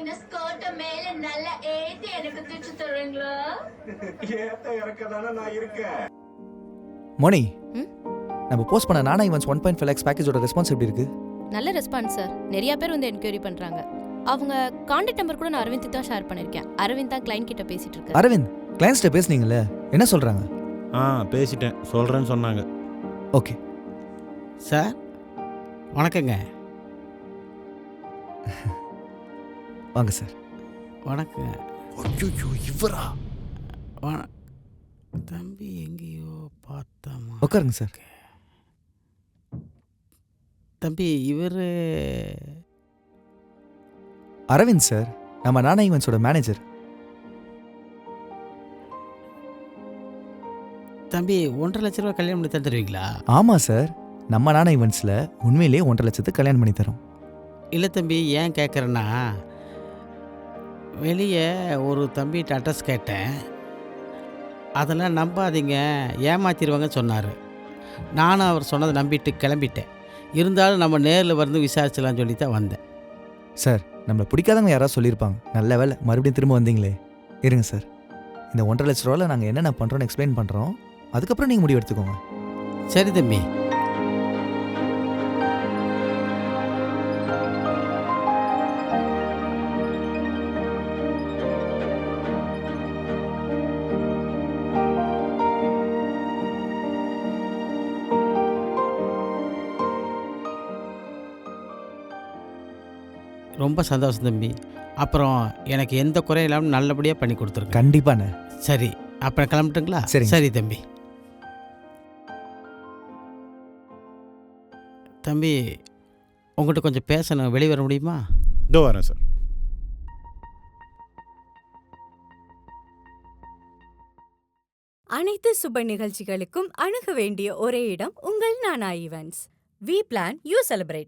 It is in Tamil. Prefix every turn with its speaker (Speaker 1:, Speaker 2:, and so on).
Speaker 1: வாங்கின ஸ்கர்ட்ட மேல நல்லா ஏத்தி எனக்கு தூச்சு தருவீங்களா?
Speaker 2: ஏத்த இறக்கதானே நான் இருக்கேன்.
Speaker 3: மோனி, நம்ம போஸ்ட் பண்ண நானா ஈவென்ட்ஸ் 1.5 lakhs பேக்கேஜோட ரெஸ்பான்ஸ் எப்படி இருக்கு?
Speaker 4: நல்ல ரெஸ்பான்ஸ் சார். நிறைய பேர் வந்து என்கொயரி பண்றாங்க. அவங்க கான்டாக்ட் நம்பர் கூட நான் அரவிந்த் தான் ஷேர் பண்ணிருக்கேன். அரவிந்த் தான் கிளையண்ட் கிட்ட பேசிட்டு இருக்காரு.
Speaker 3: அரவிந்த், கிளையன்ஸ்ட்ட பேசுனீங்கல்ல, என்ன சொல்றாங்க?
Speaker 5: பேசிட்டேன், சொல்றேன்னு சொன்னாங்க.
Speaker 3: ஓகே
Speaker 6: சார், வணக்கங்க.
Speaker 3: வாங்க சார்.
Speaker 6: வணக்கங்க.
Speaker 3: ஐயோ, இவரா?
Speaker 6: தம்பி எங்கேயோ பார்த்தாமா?
Speaker 3: உட்காருங்க சார்.
Speaker 6: தம்பி இவர்
Speaker 3: அரவிந்த் சார், நம்ம நானா ஈவென்ட்ஸோட மேனேஜர்.
Speaker 6: தம்பி 1.5 லட்ச ரூபா கல்யாணம் பண்ணி தந்துடுவீங்களா?
Speaker 3: ஆமா சார், நம்ம நானா ஈவென்ட்ஸில் உண்மையிலேயே 1.5 லட்சத்துக்கு கல்யாணம் பண்ணி தரோம்.
Speaker 6: இல்லை தம்பி, ஏன் கேட்குறேன்னா, வெளியே ஒரு தம்பிகிட்ட அட்ரஸ் கேட்டேன். அதெல்லாம் நம்பாதீங்க, ஏமாத்திடுவாங்கன்னு சொன்னார். நானும் அவர் சொன்னதை நம்பிட்டு கிளம்பிட்டேன். இருந்தாலும் நம்ம நேரில் வந்து விசாரிச்சலாம்னு சொல்லி தான் வந்தேன்.
Speaker 3: சார், நம்மளை பிடிக்காதவங்க யாராவது சொல்லியிருப்பாங்க. நல்ல வேலை மறுபடியும் திரும்ப வந்தீங்களே. இருங்க சார், இந்த 1.5 லட்ச ரூபாவில் நாங்கள் என்னென்ன பண்ணுறோன்னு எக்ஸ்பிளைன் பண்ணுறோம். அதுக்கப்புறம் நீங்கள் முடிவு எடுத்துக்கோங்க.
Speaker 6: சரி தம்பி. ரொம்ப சந்தோஷம் தம்பி. அப்புறம் எனக்கு எந்த குறையும் இல்லாமல் நல்லபடியாக பண்ணி கொடுத்துருங்க.
Speaker 3: கண்டிப்பாண்ணே.
Speaker 6: சரி, அப்புறம் கிளம்பட்டுங்களா?
Speaker 3: சரிங்க.
Speaker 6: சரி தம்பி. தம்பி, உங்கள்கிட்ட கொஞ்சம் பேசணும், வெளியே வர முடியுமா?
Speaker 5: இதோ வரேன் சார்.
Speaker 7: அனைத்து சுப நிகழ்ச்சிகளுக்கும் அணுக வேண்டிய ஒரே இடம் உங்கள் நானா events. We plan, you celebrate.